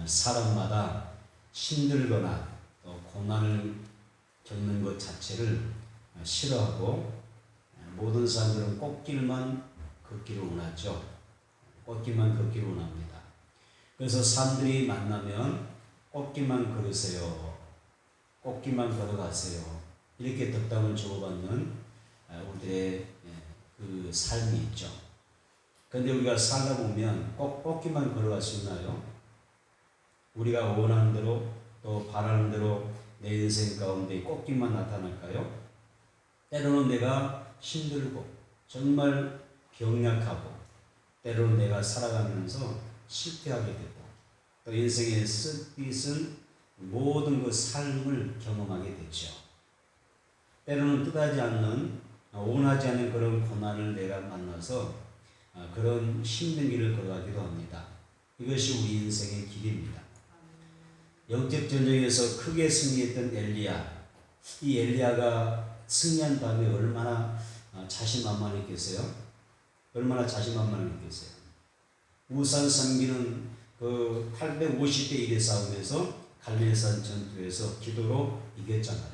사람마다 힘들거나 또 고난을 겪는 것 자체를 싫어하고 모든 사람들은 꽃길만 걷기를 원하죠. 꽃길만 걷기를 원합니다. 그래서 사람들이 만나면 꽃길만 걸으세요. 꽃길만 걸어가세요. 이렇게 덕담을 주고받는 우리들의 그 삶이 있죠. 그런데 우리가 살다 보면 꼭 꽃길만 걸어갈 수 있나요? 우리가 원하는 대로 또 바라는 대로 내 인생 가운데 꽃길만 나타날까요? 때로는 내가 힘들고 정말 병약하고 때로는 내가 살아가면서 실패하게 되고 또 인생의 쓴빛은 모든 그 삶을 경험하게 되죠. 때로는 뜻하지 않는 원하지 않는 그런 고난을 내가 만나서 그런 힘든 길을 걸어가기도 합니다. 이것이 우리 인생의 길입니다. 영적 전쟁에서 크게 승리했던 엘리야, 이 엘리야가 승리한 다음에 얼마나 자신만만했겠어요? 얼마나 자신만만했겠어요? 우산 섬기는 그 850대 1의 싸움에서 갈멜산 전투에서 기도로 이겼잖아요.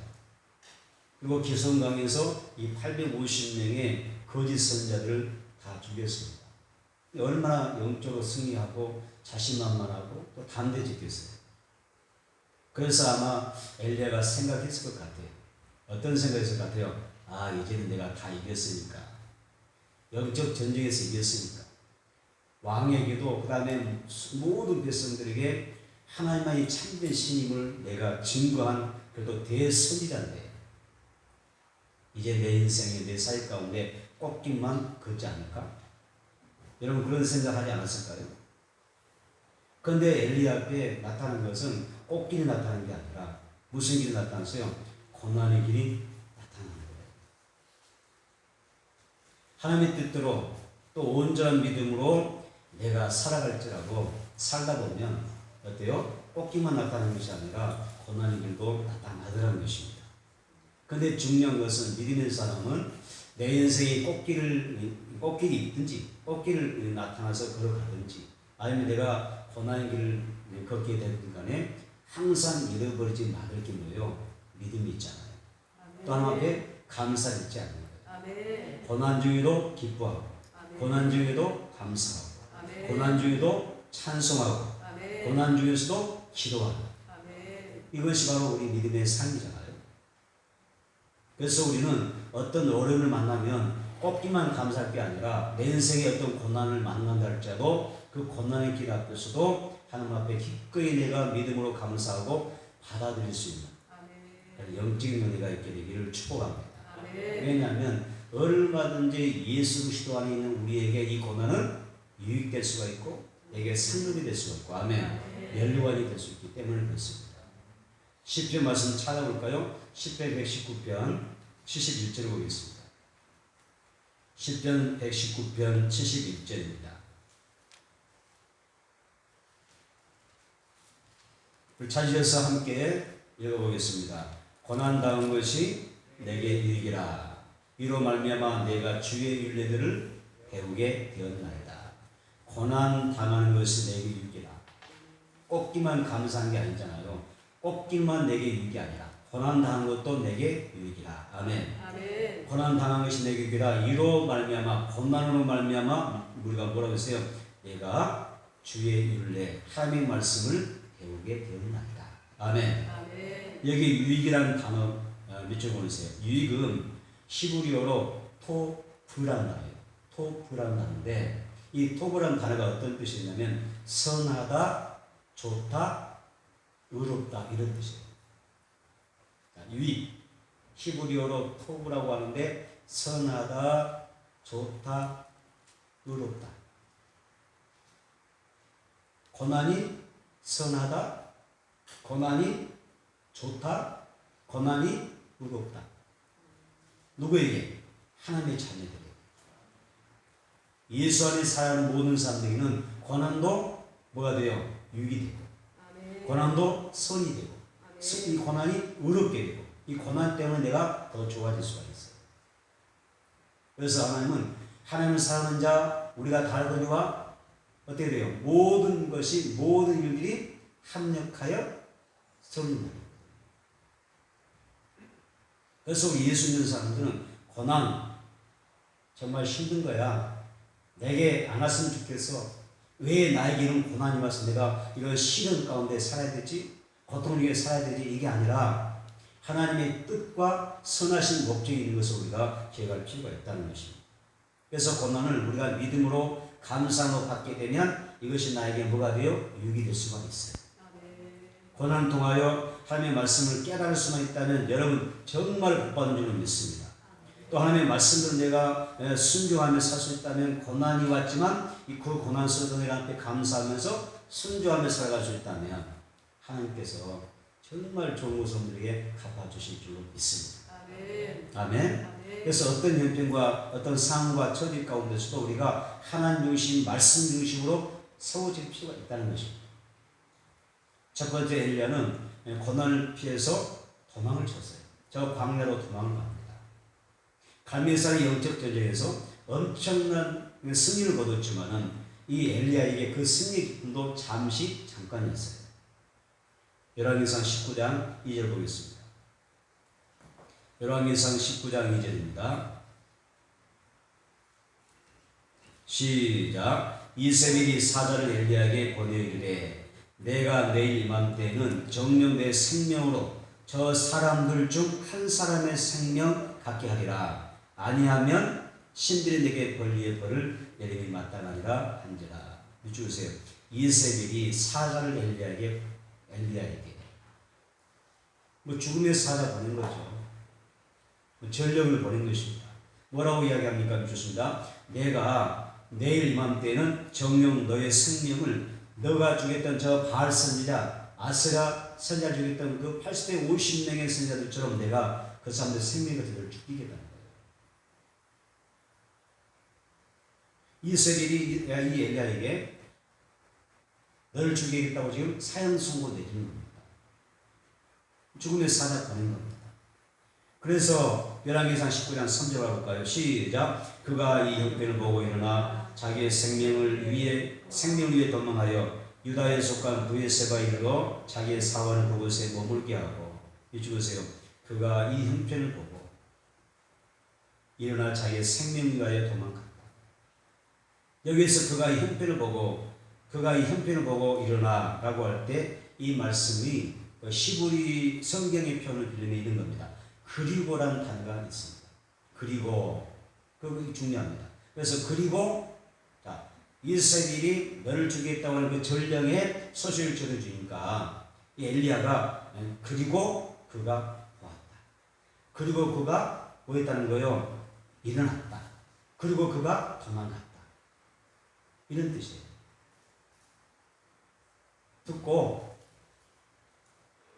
그리고 기성강에서 이 850명의 거짓 선자들을 다 죽였습니다. 얼마나 영적으로 승리하고 자신만만하고 또 담대했겠어요. 그래서 아마 엘리야가 생각했을 것 같아요. 어떤 생각했을 것 같아요? 아, 이제는 내가 다 이겼으니까. 영적 전쟁에서 이겼으니까. 왕에게도 그 다음에 모든 백성들에게 하나님만이 참된 신임을 내가 증거한 그래도 대선지자인데 이제 내 인생의 내 삶 가운데 꽃길만 걷지 않을까? 여러분 그런 생각하지 않았을까요? 그런데 엘리야 앞에 나타난 것은 꽃길이 나타난 게 아니라 무슨 길이 나타났어요? 고난의 길이 나타나는 거예요. 하나님의 뜻대로 또 온전한 믿음으로 내가 살아갈지라도 살다 보면 어때요? 꽃길만 나타나는 것이 아니라 고난의 길도 나타나더라는 것입니다. 그런데 중요한 것은 믿음의 사람은 내 인생의 꽃길이 있든지 꽃길을 나타나서 걸어가든지 아니면 내가 고난의 길을 걷게 되든 간에 항상 잃어버리지 말을 게 뭐예요? 믿음이 있잖아요. 또 하나 앞에 감사가 있지 않는 거예요. 고난 중에도 기뻐하고 고난 중에도 감사하고 고난 중에도 찬송하고 고난 중에서도 기도하고 이것이 바로 우리 믿음의 삶이잖아요. 그래서 우리는 어떤 어려움을 만나면 꺾기만 감사할 게 아니라 내 인생의 어떤 고난을 만난다 할지라도 그 고난의 길 앞에서도 하나님 앞에 기꺼이 내가 믿음으로 감사하고 받아들일 수 있는 영적인 은혜가 있게 되기를 축복합니다. 왜냐하면 얼마든지 예수 그리스도 안에 있는 우리에게 이 고난은 유익될 수가 있고 내게 상급이 될 수가 있고 아멘 연료관이 될 수 있기 때문에 그렇습니다. 시편 말씀 찾아볼까요? 시편 119편 71절을 보겠습니다. 시편 119편 71절입니다. 찾으셔서 함께 읽어보겠습니다. 고난당한 것이 내게 유익이라. 이로 말미암아 내가 주의 율례들을 배우게 되었나이다. 고난 당하는 것이 내게 유익이라. 꺾기만 감사한 게 아니잖아요. 꺾기만 내게 유익이 아니라 고난 당한 것도 내게 유익이라. 아멘. 고난 당한 것이 내게 유익이라. 이로 말미암아 고난으로 말미암아 우리가 뭐라고 했어요? 내가 주의 율례 하나님의 말씀을 배우게 되었나이다. 아멘. 여기 유익이라는 단어 밑줄 보내세요. 유익은 히브리어로 토브라는 단어예요. 토브라는 단어인데 이 토브라는 단어가 어떤 뜻이냐면 선하다, 좋다, 의롭다 이런 뜻이에요. 유익 히브리어로 토브라고 하는데 선하다, 좋다, 의롭다. 고난이 선하다, 고난이 좋다, 고난이 의롭다. 누구에게? 하나님의 자녀들에게. 예수 안에 살아가는 모든 사람들에게는 고난도 뭐가 돼요? 유익이 되고 고난도 선이 되고 이 고난이 의롭게 되고 이 고난 때문에 내가 더 좋아질 수가 있어요. 그래서 하나님은 하나님을 사랑하는 자 우리가 다 알거니와 어떻게 돼요? 모든 것이 모든 일들이 합력하여 섬는. 그래서 우리 예수 믿는 사람들은 고난 정말 힘든 거야. 내게 안 왔으면 좋겠어. 왜 나에게 이런 고난이 와서 내가 이런 시련 가운데 살아야 되지? 고통을 위해 살아야 되지? 이게 아니라 하나님의 뜻과 선하신 목적이 있는 것을 우리가 기억할 필요가 있다는 것입니다. 그래서 고난을 우리가 믿음으로 감사함으로 받게 되면 이것이 나에게 뭐가 되어? 유익이 될 수가 있어요. 고난을 통하여 하나님의 말씀을 깨달을 수만 있다면 여러분 정말 복받은 줄로 믿습니다. 또 하나님의 말씀을 내가 순종하며 살 수 있다면 고난이 왔지만 그 고난 속에서 내가 한테 감사하면서 순종하며 살아갈 수 있다면 하나님께서 정말 좋은 모습들에게 갚아주실 줄로 믿습니다. 아멘. 그래서 어떤 형편과 어떤 상황과 처지 가운데서도 우리가 하나님 중심, 말씀 중심으로 세워질 필요가 있다는 것입니다. 첫 번째 엘리야는 고난을 피해서 도망을 쳤어요. 저 광야로 도망을 갑니다. 갈멜산의 영적 전쟁에서 엄청난 승리를 거뒀지만은 이 엘리야에게 그 승리 기쁨도 잠깐이었어요. 열왕기상 19장 2절 보겠습니다. 열왕기상 19장 2절입니다. 시작. 이세벨이 사자를 엘리야에게 보내어 이르되 내가 내일 이맘때에는 정녕 내 생명으로 저 사람들 중 한 사람의 생명 갖게 하리라. 아니하면 신들이 내게 벌리의 벌을 내림이 마땅하니라 한지라. 주세요. 이세벨이 사자를 엘리야에게 죽음의 사자 보낸 거죠. 전령을 보낸 것입니다. 뭐라고 이야기합니까? 좋습니다. 내가 내일 이맘때는 정녕 너의 생명을 너가 죽였던 저 바알 선지자 아스라 선지자 죽였던 그 80대 50명의 선지자들처럼 내가 그 사람들의 생명을 그대로 죽이겠다는 거예요. 이세벨이 이 엘리야에게 너를 죽이겠다고 지금 사형 선고 내주는 겁니다. 죽음의 사자 보낸 겁니다. 그래서 열왕기상 19장 3절 볼까요? 시작. 그가 이 형편을 보고 일어나 자기의 생명을 위해 도망하여 유다에 속한 브에세바에 이르러 자기의 사원을 그곳에 머물게 하고 읽으세요. 그가 이 형편을 보고 일어나 자기의 생명을 위하여 도망갔다. 여기에서 그가 이 형편을 보고 일어나라고 할 때 이 말씀이 시브리 성경의 표현을 빌리며 있는 겁니다. 그리고라는 단어가 있습니다. 그리고 그게 중요합니다. 그래서 그리고 이세벨이 너를 죽이겠다고 하는 그 전령의 소식을 전해주니까 이 엘리야가 그리고 그가 왔다. 그리고 그가 뭐 했다는 거요? 일어났다. 그리고 그가 도망갔다. 이런 뜻이에요. 듣고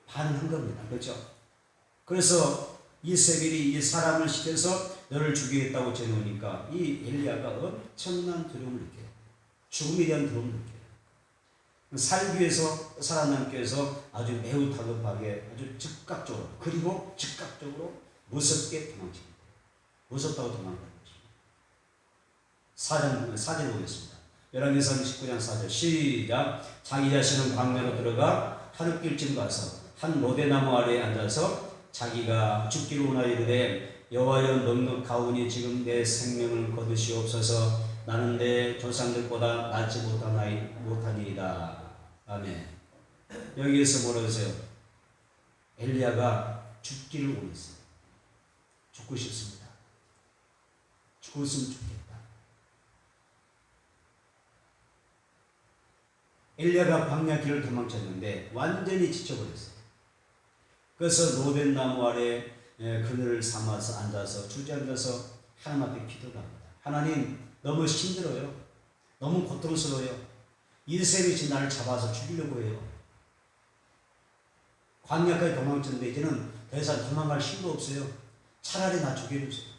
반응한 겁니다. 그렇죠? 그래서 이세벨이 이 사람을 시켜서 너를 죽이겠다고 전해오니까 이 엘리야가 엄청난 두려움을 느껴요. 죽음에 대한 두려움을 느껴요. 살기 위해서 살아남기 위해서 아주 매우 다급하게 아주 즉각적으로 그리고 즉각적으로 무섭게 도망칩니다. 무섭다고 도망가는 것입니다. 사전 보겠습니다. 열왕기상 19장 4절 시작. 자기 자신은 광야로 들어가 하룻길쯤 가서 한 로대나무 아래에 앉아서 자기가 죽기를 원하여 이르되 여호와여 넉넉하오니 지금 내 생명을 거두시옵소서. 나는 내 조상들보다 낫지 못하니이다. 아멘. 여기에서 뭐라고 하세요? 엘리야가 죽기를 원했어요. 죽고 싶습니다. 죽었으면 좋겠다. 엘리야가 광야 길을 도망쳤는데 완전히 지쳐버렸어요. 그래서 로덴나무 아래 그늘을 삼아서 앉아서 주저앉아서 하나님 앞에 기도를 합니다. 하나님, 너무 힘들어요. 너무 고통스러워요. 이세벨이 나를 잡아서 죽이려고 해요. 광야까지 도망쳤는데 이제는 더 이상 도망갈 힘도 없어요. 차라리 나 죽여주세요.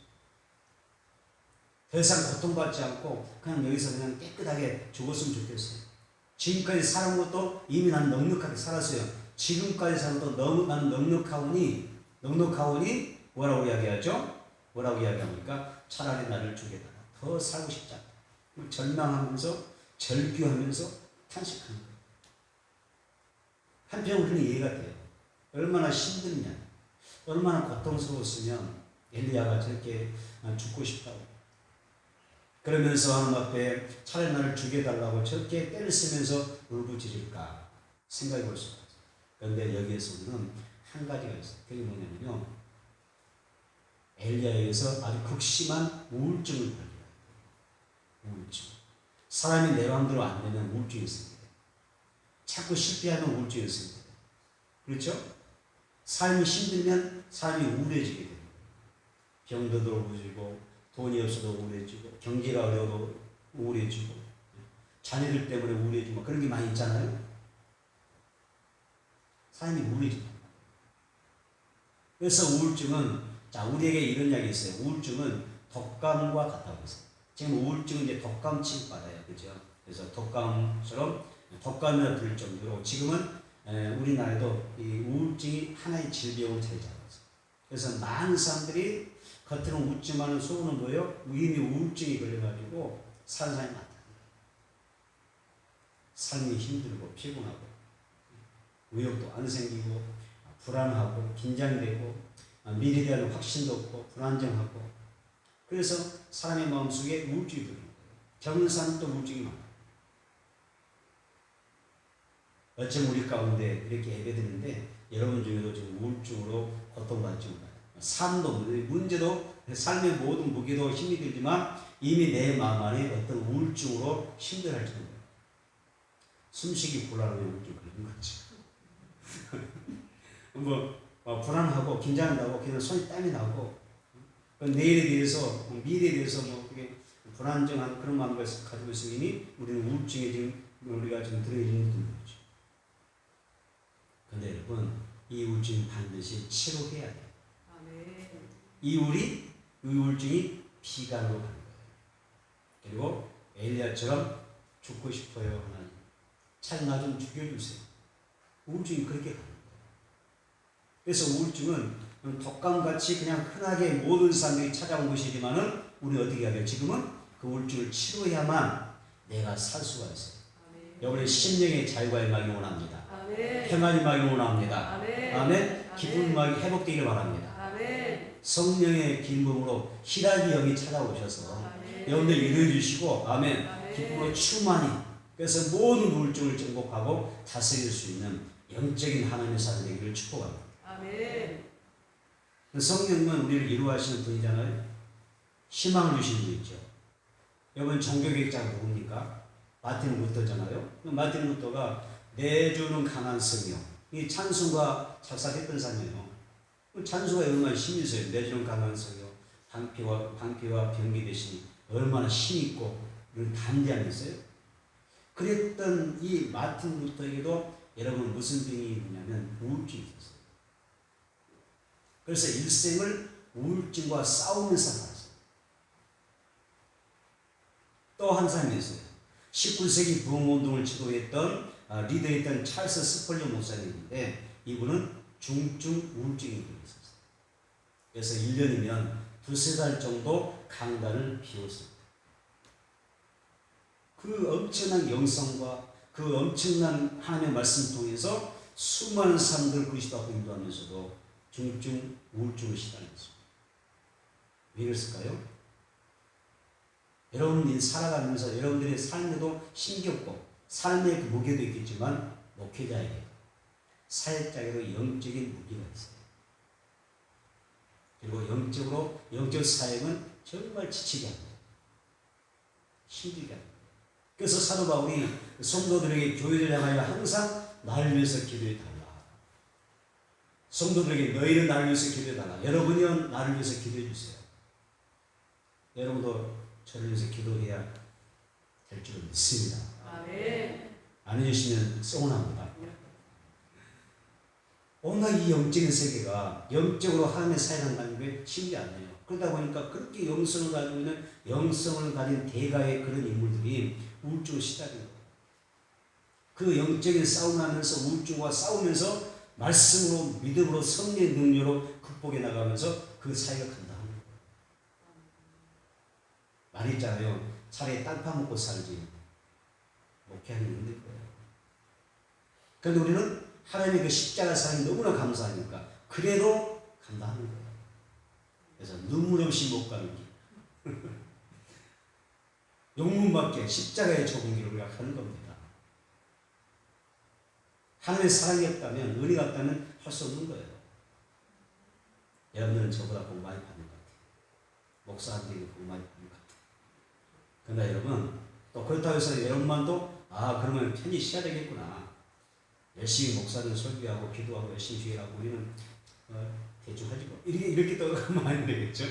더 이상 고통받지 않고 그냥 여기서 그냥 깨끗하게 죽었으면 좋겠어요. 지금까지 사는 것도 이미 난 넉넉하게 살았어요. 지금까지 사는 것도 너무 난 넉넉하오니 뭐라고 이야기하죠? 뭐라고 이야기합니까? 차라리 나를 죽여달라. 더 살고 싶지 않다. 절망하면서 절규하면서 탄식하는 거예요. 한편으로 그런 이해가 돼요. 얼마나 힘들냐, 얼마나 고통스러웠으면 엘리야가 저렇게 죽고 싶다고 그러면서 하나님 앞에 차라리 나를 죽여달라고 저렇게 때를 쓰면서 울부짖을까 생각해 볼 수가 있어요. 그런데 여기에서 우리는 한 가지가 있어요. 그게 뭐냐면요, 엘리야에 의해서 아주 극심한 우울증을 발견해요. 우울증. 사람이 내 마음대로 안 되면 우울증이 있습니다. 자꾸 실패하면 우울증이 있습니다. 그렇죠? 삶이 힘들면 사람이 우울해지게 됩니다. 병도 들어오고 돈이 없어도 우울해지고 경기가 어려워도 우울해지고 자녀들 때문에 우울해지고 그런 게 많이 있잖아요. 사람이 우울해집니다. 그래서 우울증은, 자, 우리에게 이런 이야기 있어요. 우울증은 독감과 같다고 했어요. 지금 우울증은 이제 독감 취급받아요. 그죠? 그래서 독감처럼 독감이라 부를 정도로 지금은 우리나라에도 이 우울증이 하나의 질병을 차지하고 있어요. 그래서 많은 사람들이 겉으로는 웃지만 속으로는 뭐예요? 이미 우울증이 걸려가지고 사는 사람이 많다. 삶이 힘들고 피곤하고 의욕도 안 생기고 불안하고 긴장되고 미래에 대한 확신도 없고 불안정하고 그래서 사람의 마음속에 우울증이 들어요. 젊은 사람도 우울증이 많아요. 어쩜 우리 가운데 이렇게 예배드리는데 여러분 중에도 지금 우울증으로 고통받지 못해요. 삶도 문제도 삶의 모든 무게도 힘이 들지만 이미 내 마음 안에 어떤 우울증으로 힘들어할지도 몰라요. 숨쉬기 곤란하면 우울증 걸리는 거지. 불안하고 긴장한다고 그냥 손이 땀이 나고 내일에 대해서 미래에 대해서 그게 불안정한 그런 마음을 가지고 있으니 우리는 우울증에 지금 우리가 지금 들어있는 거죠. 그런데 여러분, 이 우울증 반드시 치료해야 돼요. 이 우울증이 비관으로 가는 거예요. 그리고 엘리야처럼 죽고 싶어요 하나님, 차라리 나 좀 죽여주세요. 우울증이 그렇게 가는 거예요. 그래서 우울증은 독감같이 그냥 흔하게 모든 사람들이 찾아온 것이지만은 우리 어떻게 해야 돼요? 지금은 그 우울증을 치료해야만 내가 살 수가 있어요. 여러분의 심령의 자유가 임하기 원합니다. 평안이 임하기 원합니다. 아멘. 기쁨이 임하기 회복되기를 바랍니다. 성령의 기름으로 희락이 영이 찾아오셔서 여러분들 이루어주시고 아멘. 기쁨으로 충만히 그래서 모든 우울증을 정복하고 다스릴 수 있는 영적인 하나님의 사람 되기를 축복합니다. 아멘. 성령은 우리를 이루하시는 분이잖아요. 희망을 주시는 분 있죠. 여러분 종교개혁자가 누굽니까? 마틴 루터잖아요. 마틴 루터가 내주는 강한 성령, 이 찬송가 작사했던 사람이에요. 찬송가에 얼마나 힘이 있어요. 내주는 강한 성령, 방패와 병기 대신 얼마나 힘있고 담대함이 있어요. 그랬던 이 마틴 루터에게도 여러분 무슨 병이 있냐면 우울증이 있었어요. 그래서 일생을 우울증과 싸우면서 살았어요. 또 한 사람이 있어요. 19세기 부흥운동을 지도했던 리더했던 찰스 스펄저 목사님인데 이분은 중증 우울증이 걸렸었어요. 그래서 1년이면 두세 달 정도 강단을 비웠습니다. 그 엄청난 영성과 그 엄청난 하나님의 말씀 통해서 수많은 사람들을 그리스도 앞에 인도하면서도 중증 우울증을 시달렸습니다. 왜 그랬을까요? 여러분이 살아가면서 여러분들의 삶에도 힘겹고 삶의 그 무게도 있겠지만 목회자에게 사역자에게도 영적인 무게가 있어요. 그리고 영적 사역은 정말 지치게 합니다. 힘들게 합니다. 그래서 사도 바울이 성도들에게 교회를 향하여 항상 나를 위해서 기도해 달라. 성도들에게 너희는 나를 위해서 기도해 달라. 여러분이요 나를 위해서 기도해 주세요. 여러분도 저를 위해서 기도해야 될 줄 믿습니다. 아멘. 안 해주시면 서운합니다. 온갖 이 영적인 세계가 영적으로 하나님의 사역한다는 게 쉽지 않아요. 그러다 보니까 그렇게 영성을 가지고 있는 영성을 가진 대가의 그런 인물들이 우울증을 시달리는 거예요. 그 영적인 싸움하면서 우울증과 싸우면서 말씀으로 믿음으로 성령의 능력으로 극복해 나가면서 그 사역을 간다. 많이 있잖아요. 차라리 땅 파먹고 살지 목회하기 힘들 거예요. 그런데 우리는 하나님의 그 십자가 사랑이 너무나 감사하니까 그래도 감당하는 거예요. 그래서 눈물 없이 못 가는 길. 용문밖에 십자가의 좁은 길을 우리가 가는 겁니다. 하나님의 사랑이 없다면, 은혜가 없다면 할 수 없는 거예요. 여러분들은 저보다 복 많이 받는 것 같아요. 목사한테 복 많이 받는 것 같아요. 그러나 여러분, 또 그렇다고 해서 여러분만도 그러면 편히 쉬어야 되겠구나. 열심히 목사는 설교하고 기도하고 열심히 주일하고 우리는 대충 하지 뭐. 이렇게 떠가면 안 되겠죠.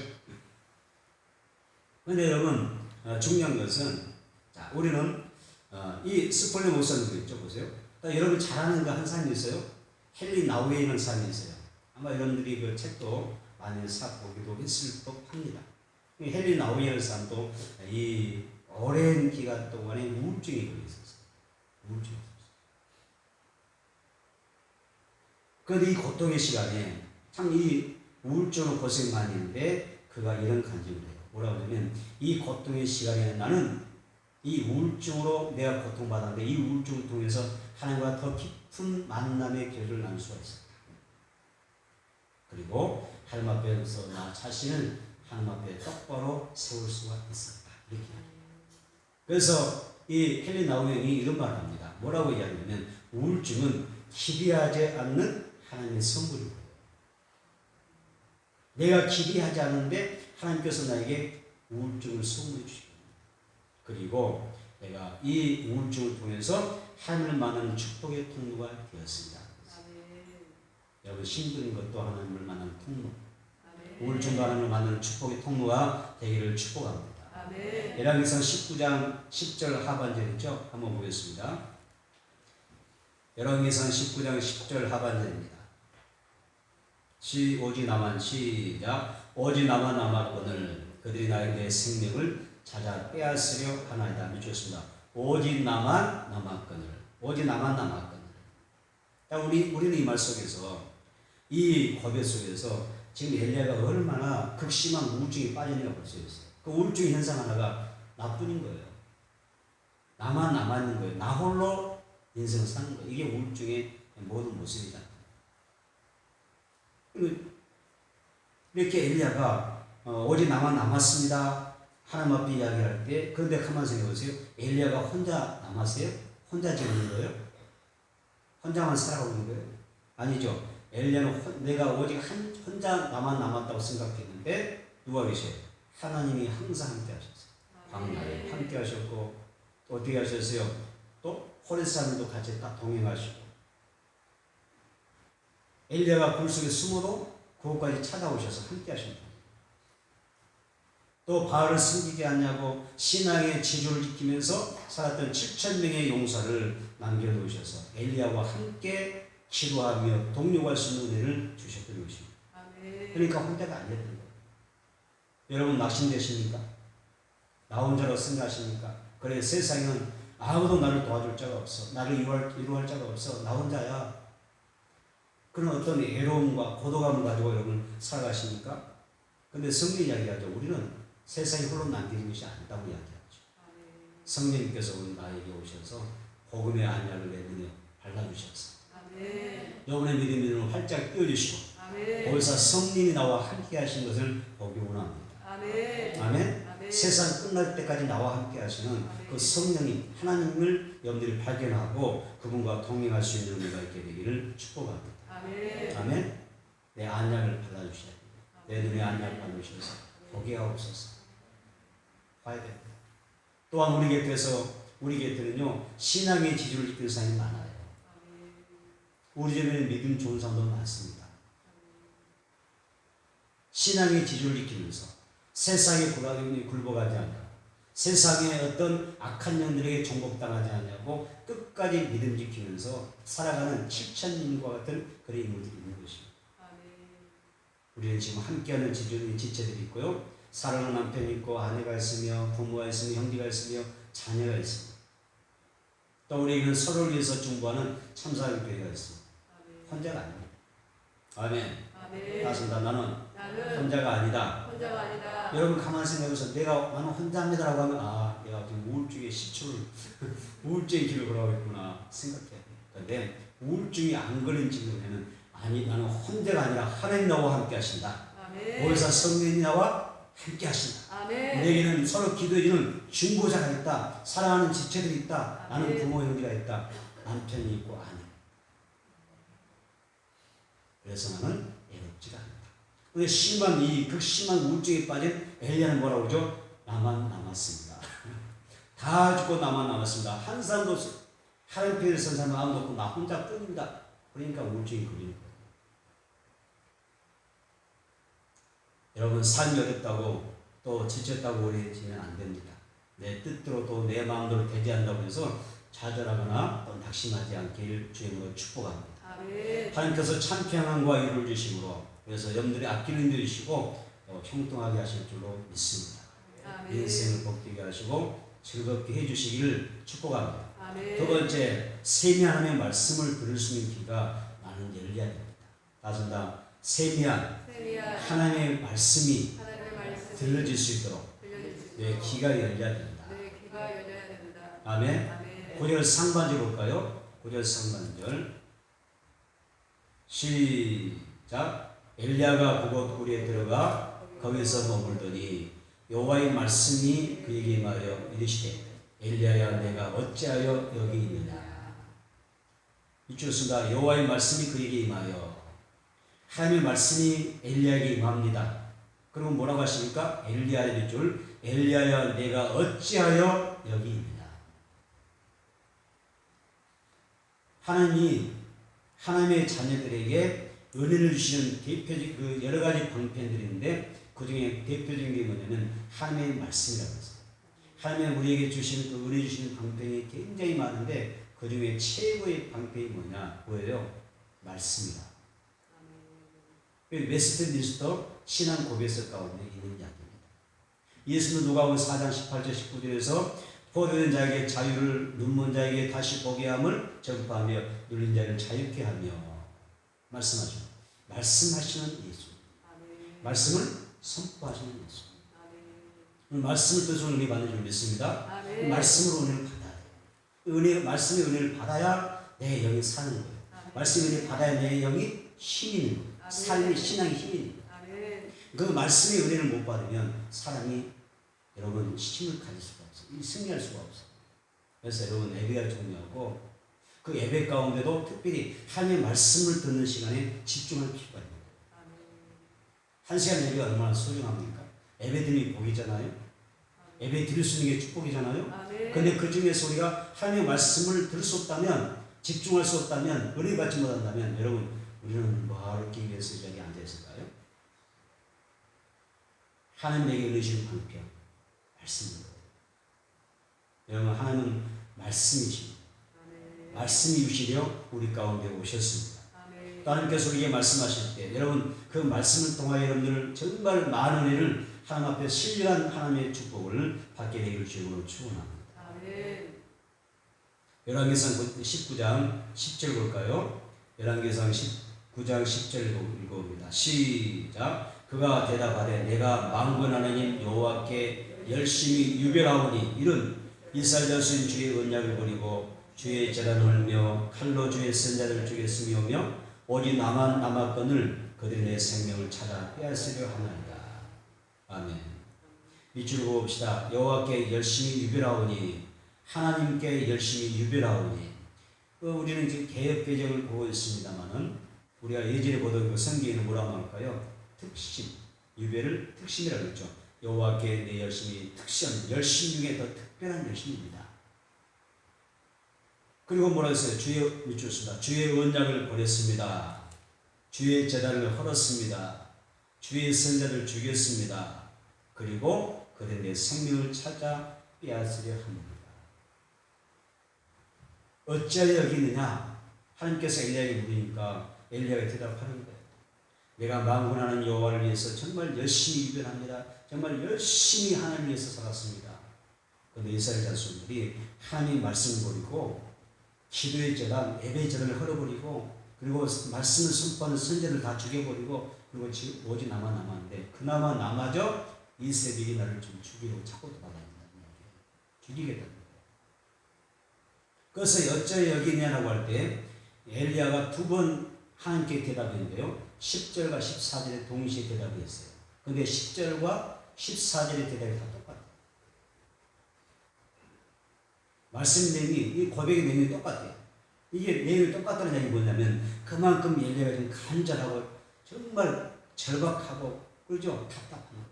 그런데 여러분, 중요한 것은, 자, 우리는 이 스폴리 목사님도 있죠. 보세요. 여러분 잘 아는 한 사람이 있어요. 헨리 나우웨이라는 사람이 있어요. 아마 여러분들이 그 책도 많이 사보기도 했을 법합니다. 헨리 나우웨이라는 사람도 이 오랜 기간 동안에 우울증이 걸려 있었어요. 우울증이 있었어요. 그런데 이 고통의 시간에 참 이 우울증으로 고생 많이 했는데 그가 이런 간증을 해요. 뭐라고 하냐면 이 고통의 시간에 나는 이 우울증으로 내가 고통받았는데 이 우울증을 통해서 하나님과 더 깊은 만남의 교류를 나눌 수가 있었다. 그리고 하나님 앞에서 나 자신을 하나님 앞에 똑바로 세울 수가 있었다. 이렇게 그래서 이 헨리 나우웨이이 이런 말을 합니다. 뭐라고 얘기하냐면 우울증은 기대하지 않는 하나님의 선물인 거예요. 내가 기대하지 않는데 하나님께서 나에게 우울증을 선물해 주시거든요. 그리고 내가 이 우울증을 통해서 하나님을 만나는 축복의 통로가 되었습니다. 여러분 힘든 것도 하나님을 만나는 통로, 우울증도 하나님을 만나는 축복의 통로가 되기를 축복합니다. 열왕기상 19장 10절 하반절이죠. 한번 보겠습니다. 열왕기상 19장 10절 하반절입니다. 오직 나만 시작. 오직 나만 남았거늘 그들이 나에게 내 생명을 찾아 빼앗으려 하나이다. 미쳤습니다. 오직 나만 남았거늘. 오직 나만 남았거늘. 우리는 이 말 속에서 이 고백 속에서 지금 엘리야가 얼마나 극심한 우울증에 빠졌는가 볼 수 있어요. 그 우울증 현상 하나가 나뿐인 거예요. 나만 남아있는 거예요. 나 홀로 인생을 사는 거예요. 이게 우울증의 모든 모습이다. 이렇게 엘리야가 오직 나만 남았습니다. 하나님 앞에 이야기할 때 그런데 가만 생각해 보세요. 엘리야가 혼자 남았어요? 혼자 지내는 거예요? 혼자만 살아가고 있는 거예요? 아니죠. 엘리야는 내가 오직 혼자 나만 남았다고 생각했는데 누가 계세요? 하나님이 항상 함께 하셨어요. 광야에 함께 하셨고 또 어떻게 하셨어요? 또 호레산도 같이 딱 동행하시고 엘리야가 굴 속에 숨어도 그곳까지 찾아오셔서 함께 하십니다. 또 바알을 숨기지 않냐고 신앙의 지조를 지키면서 살았던 7,000명의 용사를 남겨놓으셔서 엘리야와 함께 기도하며 동료할 수 있는 은혜를 주셨던 것입니다. 그러니까 혼자가 아니었던 거예요. 여러분 낙심되십니까? 나 혼자로 생각하십니까? 그래 세상에는 아무도 나를 도와줄 자가 없어. 나를 이루할 자가 없어. 나 혼자야. 그런 어떤 외로움과 고독감을 가지고 여러분 살아가십니까? 근데 성경이 이야기하죠. 우리는 세상에 홀로 남기는 것이 아니다고 이야기하죠. 성령님께서 우리 나에게 오셔서 복음의 안약을 내 눈에 발라주셔서 여러분의 믿음의 눈을 활짝 띄워주시고 보혜사 성령이 나와 함께 하신 것을 보기 원합니다. 아멘. 세상 끝날 때까지 나와 함께 하시는 그 성령님 하나님을 여러분들이 발견하고 그분과 동행할 수 있는 은혜가 있게 되기를 축복합니다. 아멘. 내 안약을 발라주셔야 됩니다. 내 눈에 안약을 발라주셔서 보게 하옵소서. 봐야 됩니다. 또한 우리 곁에는요 신앙의 지주를 지키는 사람이 많아요. 우리 주변에 믿음 좋은 사람도 많습니다. 신앙의 지주를 지키면서 세상의 불화경에 굴복하지 않고 세상의 어떤 악한 영들에게 종복당하지 않냐고 끝까지 믿음 지키면서 살아가는 7,000인과 같은 그런 인물들이 있는 것입니다. 우리는 지금 함께하는 지체들이 있고요. 사랑하는 남편이 있고 아내가 있으며 부모가 있으며 형제가 있으며 자녀가 있습니다. 또 우리에게는 서로를 위해서 중보하는 참사의 교회가 있습니다. 혼자가 아닙니다. 아멘. 맞습니다. 나는 혼자가 아니다. 여러분 가만히 생각해서 나는 혼자입니다라고 하면 내가 지금 우울증의 시초를 우울증의 길을 걸어가고 있구나 생각해야 돼요. 그런데 우울증이 안 걸린 친구에는 아니 나는 혼자가 아니라 하나님 나와 함께 하신다. 아멘. 보혜사 성령이 나와 함께 하신다. 아멘. 우리에게는 서로 기도해주는 중보자가 있다. 사랑하는 지체들이 있다. 나는 아멘. 부모 형제가 있다. 남편이 있고 아내. 그래서 나는 외롭지가 않다. 근데 심한 이 극심한 우울증에 빠진 엘리야는 뭐라고 그러죠? 나만 남았습니다. 다 죽고 나만 남았습니다. 한 사람도 하나님 편에 선 사람 아무도 없고 나 혼자 뿐입니다. 그러니까 우울증이 걸리는 거예요. 여러분 삶이 어렵다고 또 지쳤다고 오래지면 안 됩니다. 내 뜻대로 또 내 마음대로 되지 않는다고 해서 좌절하거나 또 낙심하지 않기를 주님으로 축복합니다. 아멘. 하나님께서 참 평안과 위로를 주심으로 그래서 여러분들이 아끼는 데 주시고 형통하게 하실 줄로 믿습니다. 아멘. 인생을 복되게 하시고 즐겁게 해주시기를 축복합니다. 아멘. 두 번째, 세미한 하나님의 말씀을 들을 수 있는 귀가 나는 열려야 됩니다. 다섯다 세미한 하나님의 말씀이 들려질 수 있도록 내 귀가 열려야 됩니다. 아멘. 아멘. 9절 상반절 볼까요? 9절 상반절 시작. 엘리야가 그곳 굴에 들어가 거기서 머물더니 여호와의 말씀이 그에게 임하여 이르시되 엘리야야 내가 어찌하여 여기 있느냐. 이줄 쓴다. 여호와의 말씀이 그에게 임하여 하나님의 말씀이 엘리야에게 임합니다. 그리고 뭐라고 하십니까? 엘리야의 줄 엘리야야 내가 어찌하여 여기 있느냐. 하나님이 하나님의 자녀들에게 은혜를 주시는 대표적 그 여러 가지 방편들이 있는데 그 중에 대표적인 게 뭐냐면 하나님의 말씀이라고 했어요. 하나님이 우리에게 주시는 그 은혜 주시는 방편이 굉장히 많은데 그 중에 최고의 방편이 뭐예요? 말씀이다. 웨스트민스터 신앙 고백서 가운데 있는 이야기입니다. 예수는 누가복음 4장 18절 19절에서 포로된 자에게 자유를 눈먼 자에게 다시 보게 함을 전파하며 눌린 자를 자유케 하며 말씀하시고 말씀하시는 예수. 말씀을 선포하시는 예수. 말씀을 뜻으로 은혜 받는 줄 믿습니다. 말씀으로 은혜를 받아야 말씀의 은혜를 받아야 내 영이 사는 거예요. 말씀의 은혜를 받아야 내 영이 힘이 있는 거예요. 삶의 신앙의 힘이 있는 거예요. 그 말씀의 은혜를 못 받으면 사람이 여러분 힘을 가질 수가 없어요. 승리할 수가 없어요. 그래서 여러분 예배가 중요하고 그 예배 가운데도 특별히 하나님의 말씀을 듣는 시간에 집중할 필요가 있는 거예요. 한 시간 예배가 얼마나 소중합니까? 예배 드리는 복이잖아요. 예배 드릴 수 있는 게 축복이잖아요. 그런데 그 중에서 우리가 하나님의 말씀을 들을 수 없다면 집중할 수 없다면 은혜 받지 못한다면 여러분 우리는 뭐하러 있기 위해서 이 자리에 앉아있을까요? 하나님에게 은혜 주신 방편 말씀입니다. 여러분 하나님은 말씀이십니다. 말씀이 유시려 우리 가운데 오셨습니다. 하나님께서 우리에게 말씀하실 때 여러분 그 말씀을 통하여 여러분들 정말 많은 은혜를 하나님 앞에 신령한 하나님의 축복을 받게 되기를 주님으로 축원합니다. 열왕기상 19장 10절 볼까요? 열왕기상 19장 10절 읽어봅니다. 시작. 그가 대답하되 내가 만군 하나님 여호와께 열심히 유별하오니 이는 이스라엘 자손 주의 언약을 버리고 주의 재단을 헐며 칼로 주의 선자들을 죽였으며며 오직 나만 남았거늘 그들이 내 생명을 찾아 빼앗으려 하나이다. 아멘. 밑줄 봅시다. 여호와께 열심히 유별하오니 하나님께 열심히 유별하오니 우리는 지금 개혁개정을 보고 있습니다만은 우리가 예전에 보던 그 성경에는 뭐라고 할까요? 특심, 유별을 특심이라고 했죠. 여호와께 내 열심히 특심, 열심 중에 더 특별한 열심입니다. 그리고 뭐라 했어요? 주의 밑줄 씁니다. 주의 언약을 버렸습니다. 주의 제단을 헐었습니다. 주의 선자를 죽였습니다. 그리고 그들 내 생명을 찾아 빼앗으려 합니다. 어찌하여 여기 있느냐? 하나님께서 엘리야에게 물으니까 엘리야가 대답하는 거예요. 내가 만군하는 여호와를 위해서 정말 열심히 유별합니다. 정말 열심히 하나님을 위해서 살았습니다. 그런데 이스라엘 자손들이 하나님의 말씀을 버리고 기도의 재단, 예배의 재단을 헐어버리고 그리고 말씀을 선포하는 선제를 다 죽여버리고 그리고 지금 오직 나만 남았는데 그나마 남아져 이세벨이 나를 좀 죽이려고 자꾸 도망다닌다는 얘기예요. 죽이겠다는 거예요. 그래서 어쩌 여기 있냐라고 할 때 엘리야가 두 번 하나님께 대답했는데요. 10절과 14절에 동시에 대답했어요. 근데 10절과 14절의 대답이 다 똑같아요. 말씀 내용이, 이 고백의 내용이 똑같아요. 이게 내용이 똑같다는 얘기 뭐냐면 그만큼 엘리야가 좀 간절하고 정말 절박하고 그죠? 답답한 거예요.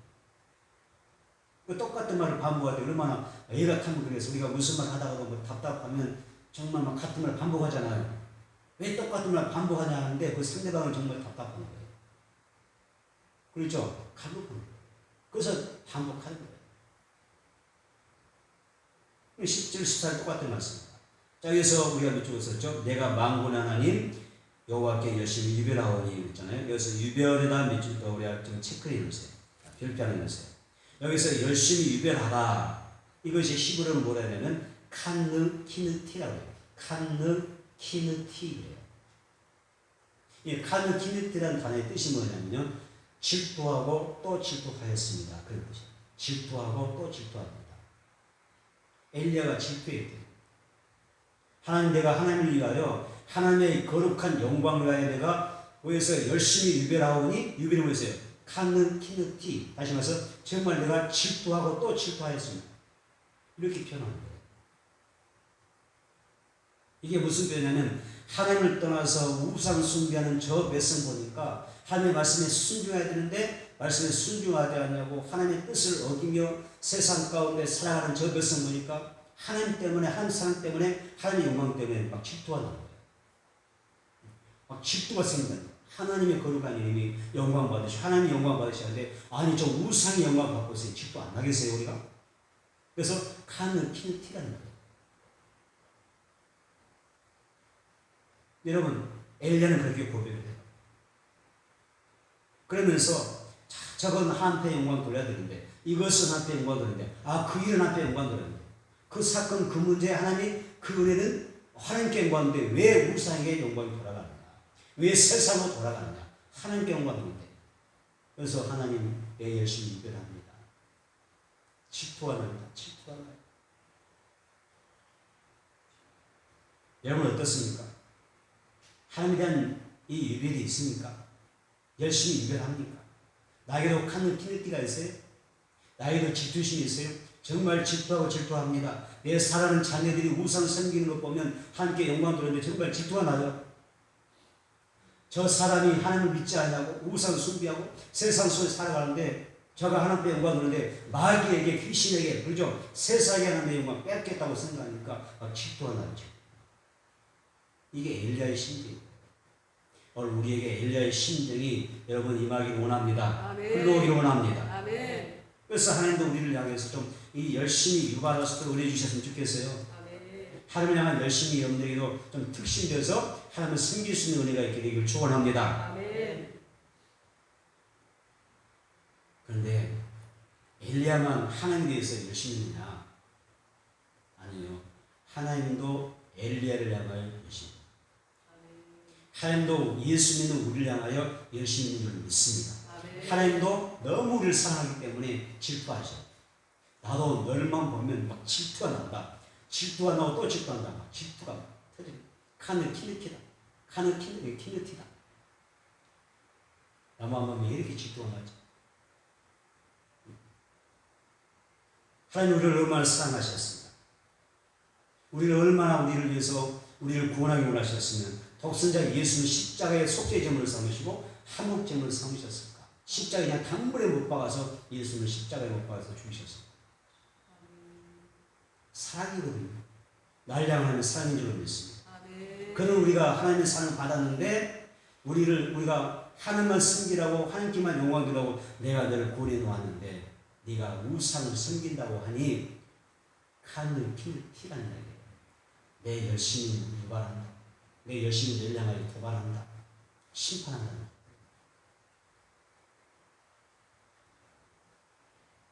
그 똑같은 말을 반복할 때 얼마나 애 같으면 그래서 우리가 무슨 말 하다가도 뭐 답답하면 정말 막 같은 말 반복하잖아요. 왜 똑같은 말 반복하냐 하는데 그 상대방은 정말 답답한 거예요. 그렇죠? 간혹한 거예요. 그래서 반복하는 거예요. 10절 14절 똑같은 말씀입니다. 자, 여기서 우리가 밑줄을 썼죠. 내가 만군 하나님 여호와께 열심히 유별하오니 그랬잖아요. 여기서 유별에다 밑줄 더 우리가 좀 체크해 놓으세요. 별표 하나 넣으세요. 여기서 열심히 유별하다. 이것이 히브리어로 뭐라 하냐면 칸느 키느티라고 해요. 칸느 키느티예요. 이 칸느 키느티라는 단어의 뜻이 뭐냐면요. 질투하고 또 질투하였습니다. 그런 뜻이에요. 질투하고 또 질투합니다. 엘리야가 질투했대요. 하나님, 내가 하나님을 위하여 하나님의 거룩한 영광을 위하여 내가 거기서 열심히 유별하오니, 유별이 뭐였어요? 칸느 키느티. 다시 말해서 정말 내가 질투하고 또 질투하였습니다. 이렇게 표현하는 거예요. 이게 무슨 표현이냐면 하나님을 떠나서 우상 숭배하는 저 백성 보니까 하나님의 말씀에 순종해야 되는데 말씀에 순종하지 않냐고 하나님의 뜻을 어기며 세상 가운데 살아가는 저 백성 보니까 하나님 때문에, 하나님 사랑 때문에, 하나님의 영광 때문에 막 질투가 나는 거예요. 막 질투가 생긴다. 하나님의 거룩한 이름이 영광 받으시고 하나님의 영광 받으셔야 하는데 아니 저 우상의 영광 받고 있어요. 질투 안 나겠어요 우리가? 그래서 칸느 키느티라는 거예요. 여러분 엘리야는 그렇게 고백을 해요. 그러면서 저건 한테 영광 돌려야 되는데 이것은 한테 영광 돌리는데 그 일은 한테 영광 돌리는데 그 사건 그 문제 하나님이 그 은혜는 하나님께 영광인데 왜 우상에게 영광이 돌아가느냐, 왜 세상으로 돌아가느냐, 하나님께 영광인데. 그래서 하나님 내 열심히 유별합니다. 질투가 납니다. 질투가 나요. 여러분 어떻습니까? 하나님에 대한 이 유별이 있습니까? 열심히 유별합니까? 나에게도 칸느 키느티가 있어요? 나에게도 질투심이 있어요? 정말 질투하고 질투합니다. 내 사랑하는 자녀들이 우상 섬기는 것 보면 하나님께 영광 돌리는데 정말 질투가 나요. 저 사람이 하나님을 믿지 않냐고 우상 숭배하고 세상 속에 살아가는데 저가 하나님께 영광 돌리는데 마귀에게 귀신에게 그죠? 세상에 하나님의 영광 뺏겠다고 생각하니까 질투가 나죠. 이게 엘리야의 심정이에요. 오늘 우리에게 엘리야의 심정이 여러분 임하기를 원합니다. 흘러오기를 원합니다. 아멘. 그래서 하나님도 우리를 향해서 좀 이 열심히 유발하셔서 은혜 주셨으면 좋겠어요. 아멘. 하나님을 향한 열심히 여러분에게도 좀 특심되어서 하나님을 섬길 수 있는 은혜가 있게 되기를 축원합니다. 아멘. 그런데 엘리야만 하나님에 대해서 열심히 했느냐? 아니요. 하나님도 엘리야를 향하여 열심히. 하나님도 예수 믿는 우리를 향하여 열심히 있는 줄 믿습니다. 아멘. 하나님도 너무 우리를 사랑하기 때문에 질투하셔. 나도 너를만 보면 막 질투가 난다. 질투가 나고 또 질투한다. 막 질투가 터집니다. 칸느 키느티다. 칸느 키느티다. 나만 보면 이렇게 질투가 나지. 하나님 우리를 얼마나 사랑하셨습니다. 우리를 얼마나 우리를 위해서 우리를 구원하기 원하셨으면 독생자 예수는 십자가에 속죄제물을 삼으시고 한목제물을 삼으셨을까? 십자가에 그냥 단번에 못 박아서 예수는 십자가에 못 박아서 죽으셨습니다. 사랑이거든요. 날 향하는 사랑인 줄로 믿습니다. 그는 우리가 하나님의 사랑을 받았는데 우리가 하나님만 섬기라고 하나님께만 영광 드리라고 내가 너를 구원해 놓았는데 네가 우상을 섬긴다고 하니 칸느 키느티라는 얘기예요. 내 열심히 유발한다. 내 열심히 늘 향하여 도발한다. 심판한다.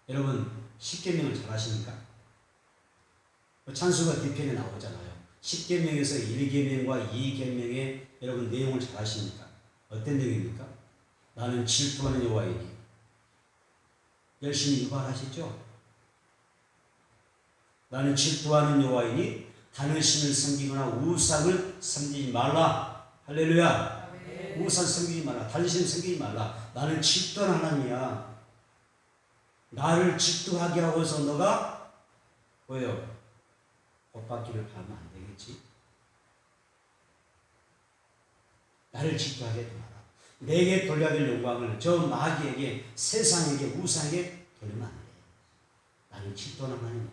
여러분 십계명을 잘 아십니까? 찬수가 뒤편에 나오잖아요. 10계명에서 1계명과 2계명의 여러분 내용을 잘 아십니까? 어떤 내용입니까? 나는 질투하는 여호와이니 열심히 유발하시죠? 나는 질투하는 여호와이니 다른 신을 섬기거나 우상을 섬기지 말라. 할렐루야. 아멘. 우상 섬기지 말라. 다른 신 섬기지 말라. 나는 집도한 하나님이야. 나를 집도하게 하고서 너가 뭐예요? 법받기를 바라면 안 되겠지. 나를 집도하게 해라. 내게 돌려야 될 영광을 저 마귀에게, 세상에게, 우상에게 돌리면 안 돼. 나는 집도한 하나님.